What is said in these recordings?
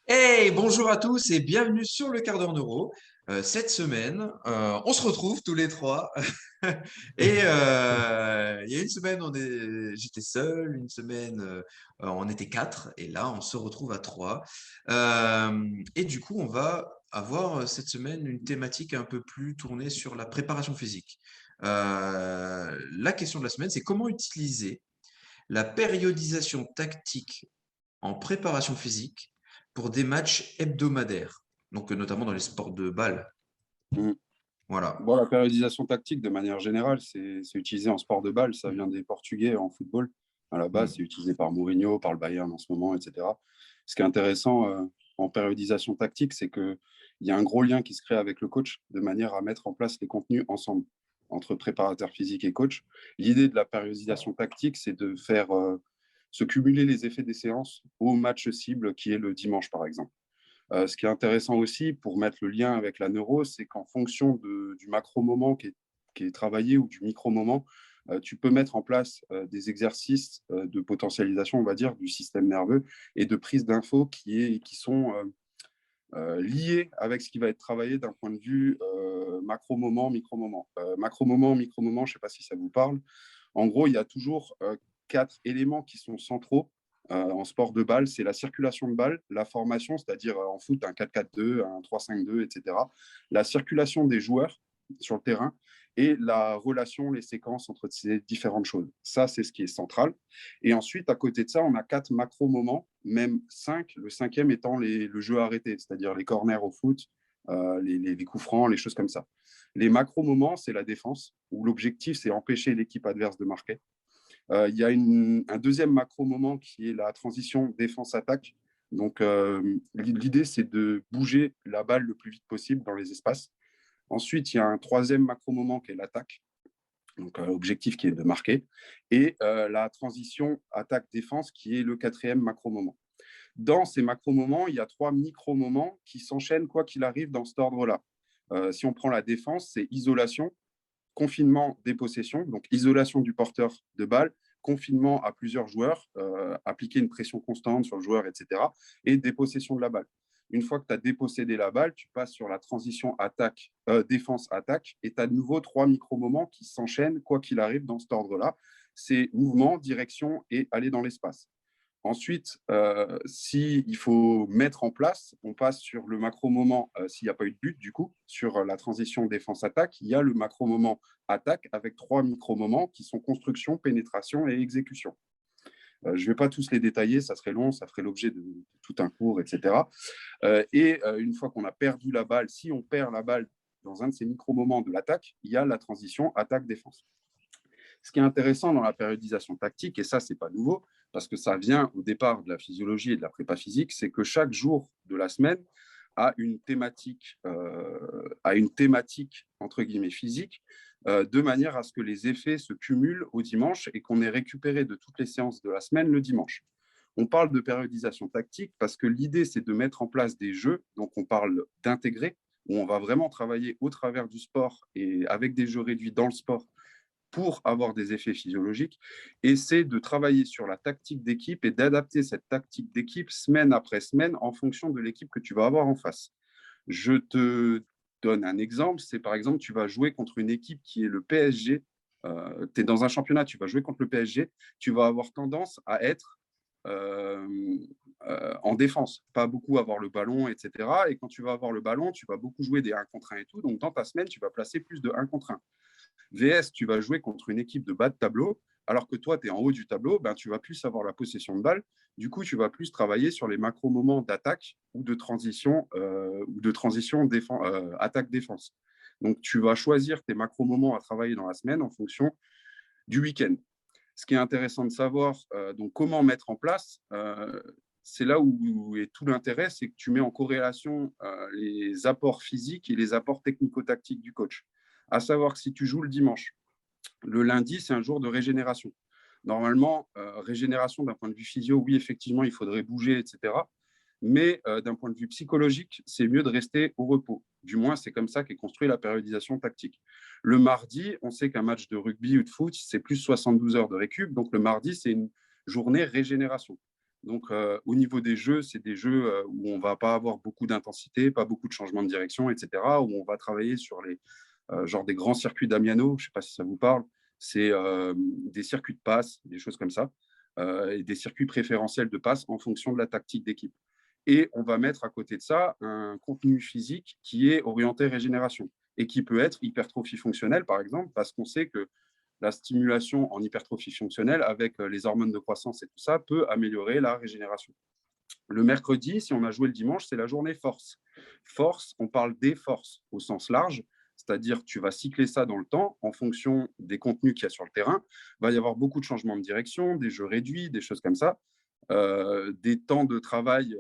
Hey, bonjour à tous et bienvenue sur le quart d'heure neuro. Cette semaine, on se retrouve tous les trois. Il y a une semaine, j'étais seul, une semaine, on était quatre, et là, on se retrouve à trois. Et du coup, on va avoir cette semaine une thématique un peu plus tournée sur la préparation physique. La question de la semaine, c'est comment utiliser la périodisation tactique en préparation physique pour des matchs hebdomadaires, donc notamment dans les sports de balle. Mm. Voilà. Bon, la périodisation tactique, de manière générale, c'est utilisé en sport de balle. Ça vient des Portugais en football. À la base, c'est Mm. utilisé par Mourinho, par le Bayern en ce moment, etc. Ce qui est intéressant en périodisation tactique, c'est qu'il y a un gros lien qui se crée avec le coach de manière à mettre en place les contenus ensemble, entre préparateur physique et coach. L'idée de la périodisation tactique, c'est de faire se cumuler les effets des séances au match cible qui est le dimanche, par exemple. Ce qui est intéressant aussi pour mettre le lien avec la neuro, c'est qu'en fonction du macro-moment qui est travaillé ou du micro-moment, tu peux mettre en place des exercices de potentialisation, on va dire, du système nerveux et de prise d'infos qui sont liés avec ce qui va être travaillé d'un point de vue macro-moment, micro-moment. Macro-moment, micro-moment, je ne sais pas si ça vous parle. En gros, il y a toujours quatre éléments qui sont centraux en sport de balle. C'est la circulation de balle, la formation, c'est-à-dire en foot, un 4-4-2, un 3-5-2, etc. La circulation des joueurs sur le terrain et la relation, les séquences entre ces différentes choses. Ça, c'est ce qui est central. Et ensuite, à côté de ça, on a quatre macro-moments, même cinq, le cinquième étant le jeu arrêté, c'est-à-dire les corners au foot, les coups francs, les choses comme ça. Les macro-moments, c'est la défense, où l'objectif, c'est empêcher l'équipe adverse de marquer. Il y a un deuxième macro-moment qui est la transition défense-attaque. Donc, l'idée, c'est de bouger la balle le plus vite possible dans les espaces. Ensuite, il y a un troisième macro-moment qui est l'attaque. Donc, objectif qui est de marquer. Et la transition attaque-défense qui est le quatrième macro-moment. Dans ces macro-moments, il y a trois micro-moments qui s'enchaînent quoi qu'il arrive dans cet ordre-là. Si on prend la défense, c'est isolation, confinement des possessions, donc isolation du porteur de balle, confinement à plusieurs joueurs, appliquer une pression constante sur le joueur, etc. Et dépossession de la balle. Une fois que tu as dépossédé la balle, tu passes sur la transition défense-attaque, et tu as de nouveau trois micro-moments qui s'enchaînent, quoi qu'il arrive, dans cet ordre-là. C'est mouvement, direction et aller dans l'espace. Ensuite, s'il faut mettre en place, on passe sur le macro-moment, s'il n'y a pas eu de but, du coup, sur la transition défense-attaque, il y a le macro-moment attaque avec trois micro-moments qui sont construction, pénétration et exécution. Je ne vais pas tous les détailler, ça serait long, ça ferait l'objet de tout un cours, etc. Une fois qu'on a perdu la balle, si on perd la balle dans un de ces micro-moments de l'attaque, il y a la transition attaque-défense. Ce qui est intéressant dans la périodisation tactique, et ça, c'est pas nouveau, parce que ça vient au départ de la physiologie et de la prépa physique, c'est que chaque jour de la semaine a une thématique entre guillemets physique, de manière à ce que les effets se cumulent au dimanche et qu'on ait récupéré de toutes les séances de la semaine le dimanche. On parle de périodisation tactique parce que l'idée, c'est de mettre en place des jeux, donc on parle d'intégrer, où on va vraiment travailler au travers du sport et avec des jeux réduits dans le sport pour avoir des effets physiologiques, et c'est de travailler sur la tactique d'équipe et d'adapter cette tactique d'équipe semaine après semaine en fonction de l'équipe que tu vas avoir en face. Je te donne un exemple, c'est par exemple, tu vas jouer contre une équipe qui est le PSG, tu es dans un championnat, tu vas jouer contre le PSG, tu vas avoir tendance à être en défense, pas beaucoup avoir le ballon, etc. Et quand tu vas avoir le ballon, tu vas beaucoup jouer des 1 contre 1 et tout, donc dans ta semaine, tu vas placer plus de 1 contre 1. VS, tu vas jouer contre une équipe de bas de tableau, alors que toi, tu es en haut du tableau, ben, tu vas plus avoir la possession de balle. Du coup, tu vas plus travailler sur les macro-moments d'attaque ou de transition, attaque-défense. Donc, tu vas choisir tes macro-moments à travailler dans la semaine en fonction du week-end. Ce qui est intéressant de savoir, donc comment mettre en place, c'est là où est tout l'intérêt, c'est que tu mets en corrélation les apports physiques et les apports technico-tactiques du coach. À savoir que si tu joues le dimanche, le lundi, c'est un jour de régénération. Normalement, régénération d'un point de vue physio, oui, effectivement, il faudrait bouger, etc. Mais d'un point de vue psychologique, c'est mieux de rester au repos. Du moins, c'est comme ça qu'est construite la périodisation tactique. Le mardi, on sait qu'un match de rugby ou de foot, c'est plus 72 heures de récup. Donc le mardi, c'est une journée régénération. Donc, au niveau des jeux, c'est des jeux où on ne va pas avoir beaucoup d'intensité, pas beaucoup de changements de direction, etc., où on va travailler sur les genre des grands circuits d'Amiano, je ne sais pas si ça vous parle, c'est des circuits de passe, des choses comme ça, et des circuits préférentiels de passe en fonction de la tactique d'équipe. Et on va mettre à côté de ça un contenu physique qui est orienté régénération et qui peut être hypertrophie fonctionnelle, par exemple, parce qu'on sait que la stimulation en hypertrophie fonctionnelle avec les hormones de croissance et tout ça peut améliorer la régénération. Le mercredi, si on a joué le dimanche, c'est la journée force. Force, on parle des forces au sens large, c'est-à-dire tu vas cycler ça dans le temps en fonction des contenus qu'il y a sur le terrain. Il va y avoir beaucoup de changements de direction, des jeux réduits, des choses comme ça, des temps de travail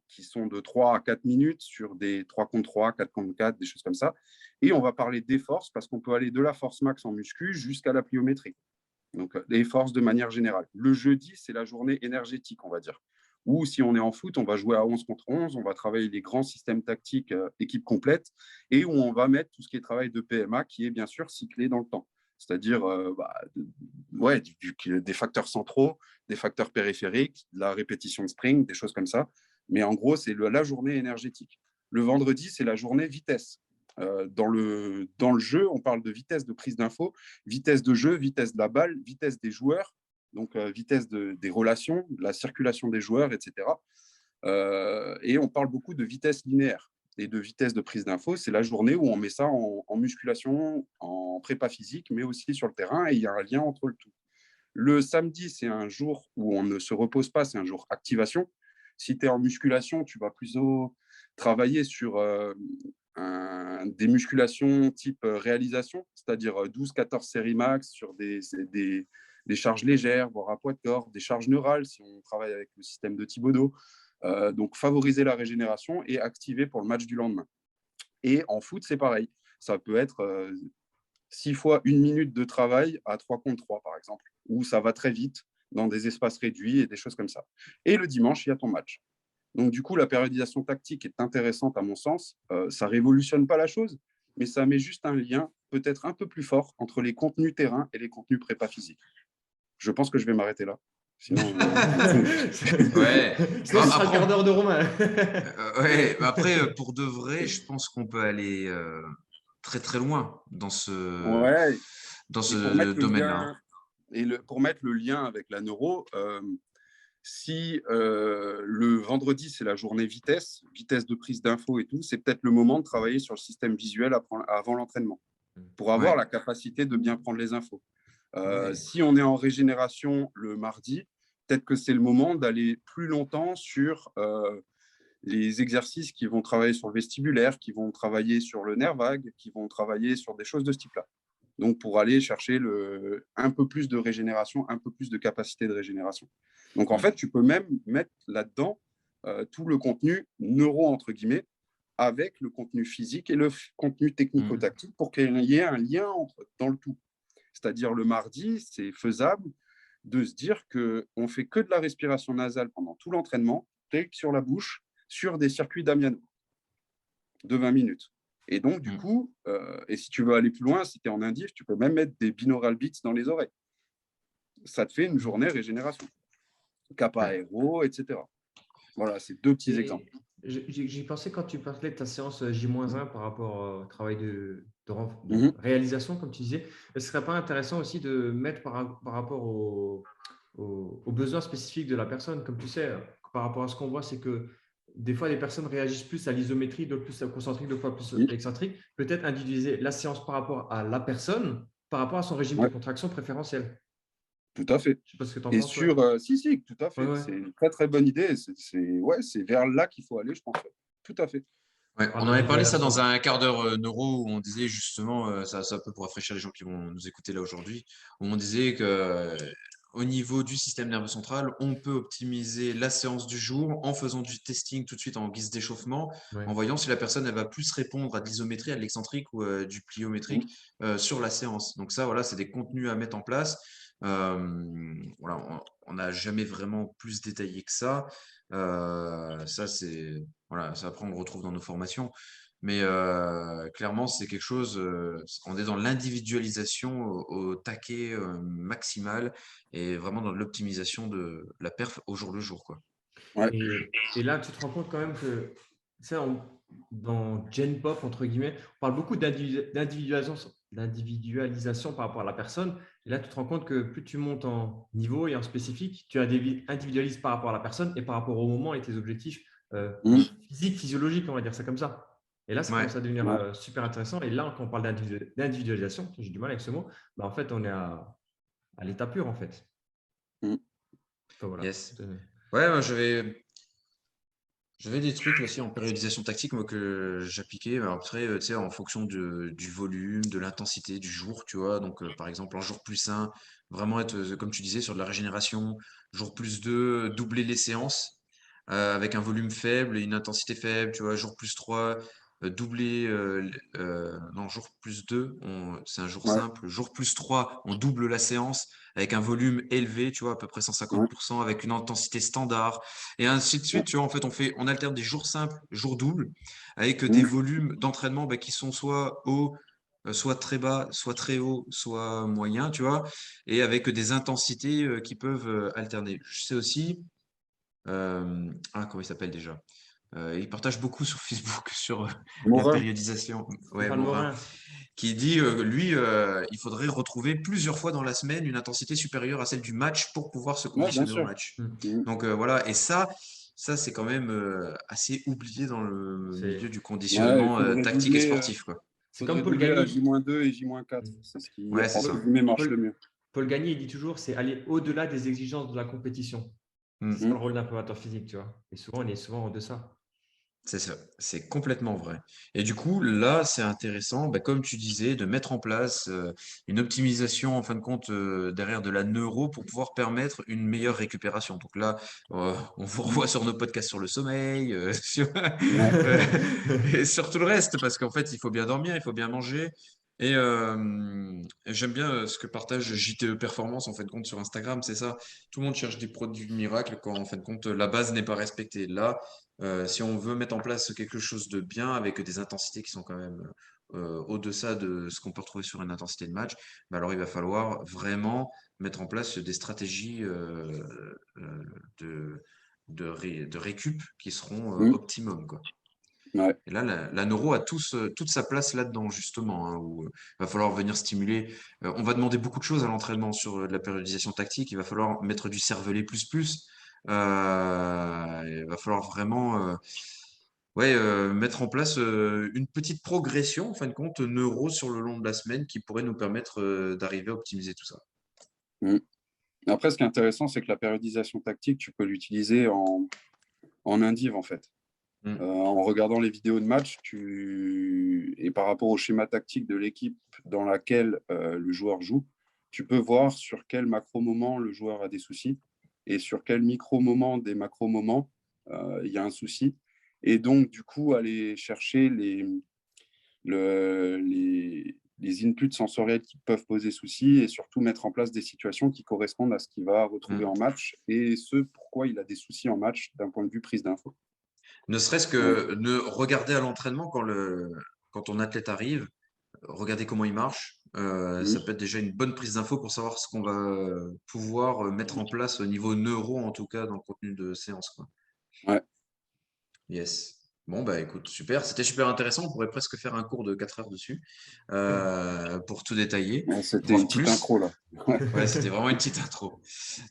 qui sont de 3 à 4 minutes sur des 3 contre 3, 4 contre 4, des choses comme ça. Et on va parler des forces parce qu'on peut aller de la force max en muscu jusqu'à la pliométrie. Donc, les forces de manière générale. Le jeudi, c'est la journée énergétique, on va dire. Ou si on est en foot, on va jouer à 11 contre 11, on va travailler les grands systèmes tactiques équipe complète, et où on va mettre tout ce qui est travail de PMA, qui est bien sûr cyclé dans le temps. C'est-à-dire des facteurs centraux, des facteurs périphériques, de la répétition de string, des choses comme ça. Mais en gros, c'est la journée énergétique. Le vendredi, c'est la journée vitesse. Dans le jeu, on parle de vitesse de prise d'info, vitesse de jeu, vitesse de la balle, vitesse des joueurs, donc vitesse des relations, de la circulation des joueurs, etc. Et on parle beaucoup de vitesse linéaire et de vitesse de prise d'info. C'est la journée où on met ça en musculation, en prépa physique, mais aussi sur le terrain, et il y a un lien entre le tout. Le samedi, c'est un jour où on ne se repose pas, c'est un jour activation. Si tu es en musculation, tu vas plutôt travailler sur des musculations type réalisation, c'est-à-dire 12-14 séries max sur des charges légères, voire à poids de corps, des charges neurales si on travaille avec le système de Thibaudot. Donc, favoriser la régénération et activer pour le match du lendemain. Et en foot, c'est pareil. Ça peut être 6 fois 1 minute de travail à 3 contre 3, par exemple, où ça va très vite dans des espaces réduits et des choses comme ça. Et le dimanche, il y a ton match. Donc, du coup, la périodisation tactique est intéressante à mon sens. Ça ne révolutionne pas la chose, mais ça met juste un lien peut-être un peu plus fort entre les contenus terrain et les contenus prépa physique. Je pense que je vais m'arrêter là. Sinon, Ouais. Sinon, ce sera le quart d'heure de Romain. Ouais. Après, pour de vrai, je pense qu'on peut aller très très loin ouais. dans Et pour ce mettre le domaine-là. lien, pour mettre le lien avec la neuro, si le vendredi, c'est la journée vitesse, vitesse de prise d'infos et tout, c'est peut-être le moment de travailler sur le système visuel avant l'entraînement pour avoir Ouais. la capacité de bien prendre les infos. Ouais. Si on est en régénération le mardi, peut-être que c'est le moment d'aller plus longtemps sur les exercices qui vont travailler sur le vestibulaire, qui vont travailler sur le nerf vague, qui vont travailler sur des choses de ce type-là. Donc, pour aller chercher un peu plus de régénération, un peu plus de capacité de régénération. Donc, en fait, tu peux même mettre là-dedans tout le contenu neuro, entre guillemets, avec le contenu physique et le contenu technico-tactique pour qu'il y ait un lien dans le tout. C'est-à-dire, le mardi, c'est faisable de se dire qu'on ne fait que de la respiration nasale pendant tout l'entraînement, take sur la bouche, sur des circuits Damiano de 20 minutes. Et donc, du coup, et si tu veux aller plus loin, si tu es en indif, tu peux même mettre des binaural beats dans les oreilles. Ça te fait une journée régénération. Kappa aéro, etc. Voilà, c'est 2 petits exemples. J'y pensais quand tu parlais de ta séance J-1 par rapport au travail de réalisation, comme tu disais. Ce ne serait pas intéressant aussi de mettre par rapport aux besoins spécifiques de la personne. Comme tu sais, par rapport à ce qu'on voit, c'est que des fois, les personnes réagissent plus à l'isométrie, d'autres plus à la concentrique, d'autres fois plus à l'excentrique. Peut-être individualiser la séance par rapport à la personne, par rapport à son régime de contraction préférentiel. Tout à fait. Je sais pas ce que tu en Et penses. si, tout à fait. Ouais. C'est une très, très bonne idée. C'est vers là qu'il faut aller, je pense. Tout à fait. Ouais, on avait parlé ça dans un quart d'heure neuro où on disait justement, ça peut pour rafraîchir les gens qui vont nous écouter là aujourd'hui, où on disait que au niveau du système nerveux central, on peut optimiser la séance du jour en faisant du testing tout de suite en guise d'échauffement, en voyant si la personne elle va plus répondre à de l'isométrie, à de l'excentrique ou du pliométrique sur la séance. Donc ça, voilà, c'est des contenus à mettre en place. Voilà, on n'a jamais vraiment plus détaillé que ça. Ça, c'est voilà, ça après on le retrouve dans nos formations. Mais clairement, c'est quelque chose, on est dans l'individualisation au taquet maximal et vraiment dans l'optimisation de la perf au jour le jour, quoi. Ouais. Et là, tu te rends compte quand même que ça, dans Gen Pop, entre guillemets, on parle beaucoup d'individualisation par rapport à la personne. Et là, tu te rends compte que plus tu montes en niveau et en spécifique, tu individualises par rapport à la personne et par rapport au moment et tes objectifs Mmh. physiques, physiologiques, on va dire ça comme ça. Et là, ça Ouais, commence à devenir Ouais. super intéressant. Et là, quand on parle d'individualisation, j'ai du mal avec ce mot, bah, en fait, on est à l'état pur, en fait. Mmh. Enfin, voilà. yes. Ouais, moi, j'avais des trucs aussi en périodisation tactique, moi, que j'appliquais. Alors après, tu sais, en fonction du volume, de l'intensité du jour, tu vois. Donc, par exemple, un jour plus 1, vraiment être, comme tu disais, sur de la régénération. Jour plus 2, doubler les séances avec un volume faible et une intensité faible, tu vois. Jour plus 3, doubler. Non, jour plus 2, c'est un jour Ouais. simple. Jour plus 3, on double la séance avec un volume élevé, tu vois, à peu près Ouais. 150%, avec une intensité standard. Et ainsi de Ouais. suite, tu vois, en fait, on alterne des jours simples, jours doubles, avec des Mmh. volumes d'entraînement qui sont soit hauts, soit très bas, soit très hauts, soit moyens, tu vois, et avec des intensités qui peuvent alterner. Je sais aussi, comment il s'appelle déjà? Il partage beaucoup sur Facebook sur la Morin. périodisation. Ouais, Stéphane Morin, Morin. qui dit, lui, il faudrait retrouver plusieurs fois dans la semaine une intensité supérieure à celle du match pour pouvoir se Ouais, bien conditionner au sûr. match. Mm. Mmh. Donc voilà, et ça c'est quand même assez oublié dans le milieu C'est du Ouais, il conditionnement tactique et faudrait sportif, quoi. comme faudrait Paul doubler à Gagny. J-2 et J-4. C'est ce qui, Ouais, c'est entre ça. guillemets, marche le Paul, mieux. Paul Gagny, il dit toujours, c'est aller au-delà des exigences de la compétition. C'est ça Mm. Mmh. le rôle d'un préparateur physique, tu vois. Et souvent, on est souvent en deçà. C'est ça, c'est complètement vrai. Et du coup, là, c'est intéressant, comme tu disais, de mettre en place une optimisation, en fin de compte, derrière de la neuro pour pouvoir permettre une meilleure récupération. Donc là, on vous revoit sur nos podcasts sur le sommeil, Ouais. et sur tout le reste, parce qu'en fait, il faut bien dormir, il faut bien manger. Et j'aime bien ce que partage JTE Performance, en fin de compte, sur Instagram, c'est ça. Tout le monde cherche des produits miracles quand, en fin de compte, la base n'est pas respectée. Là, si on veut mettre en place quelque chose de bien avec des intensités qui sont quand même au-deçà de ce qu'on peut retrouver sur une intensité de match, alors il va falloir vraiment mettre en place des stratégies euh, de, de récup qui seront Mmh. optimum, quoi. Ouais. Et là, la neuro a toute sa place là-dedans, justement, hein, où il va falloir venir stimuler. On va demander beaucoup de choses à l'entraînement sur de la périodisation tactique. Il va falloir mettre du cervelet plus plus. Il va falloir vraiment ouais, mettre en place une petite progression, en fin de compte, neuro sur le long de la semaine qui pourrait nous permettre d'arriver à optimiser tout ça. Mmh. Après, ce qui est intéressant, c'est que la périodisation tactique, tu peux l'utiliser en indiv, en fait. Mm. En regardant les vidéos de match, et par rapport au schéma tactique de l'équipe dans laquelle le joueur joue, tu peux voir sur quel macro-moment le joueur a des soucis et sur quel micro-moment des macro-moments il y a un souci. Et donc, du coup, aller chercher les inputs sensoriels qui peuvent poser souci et surtout mettre en place des situations qui correspondent à ce qu'il va retrouver Mm. en match et ce pourquoi il a des soucis en match d'un point de vue prise d'info. Ne serait-ce que ne regarder à l'entraînement quand ton athlète arrive, regarder comment il marche. Ça Mmh. peut être déjà une bonne prise d'info pour savoir ce qu'on va pouvoir mettre en place au niveau neuro, en tout cas, dans le contenu de séance, quoi. Ouais. Yes. Bon, bah écoute, super. C'était super intéressant. On pourrait presque faire un cours de 4 heures dessus pour tout détailler, Ouais, c'était une voire petite plus. intro là. Ouais, c'était vraiment une petite intro.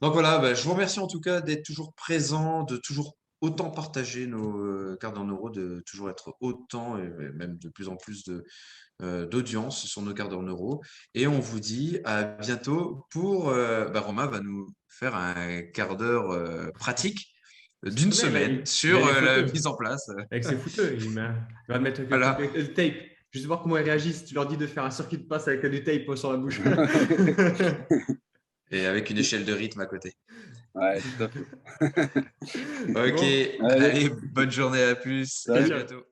Donc voilà, bah, je vous remercie en tout cas d'être toujours présent, de toujours autant partager nos cartes en euros, de toujours être autant et même de plus en plus d'audience sur nos cartes en euros. Et on vous dit à bientôt pour. Romain va nous faire un quart d'heure pratique C'est d'une très bien, semaine il a sur les la photos. mise en place. Avec ses fouteux, il va mettre Voilà. du tape. Juste voir comment ils réagissent. Tu leur dis de faire un circuit de passe avec du tape sur la bouche. Et avec une échelle de rythme à côté. Ouais, tout à fait. Ok, Bon, Allez, allez, bonne journée, à plus et ciao, à salut. ciao. bientôt.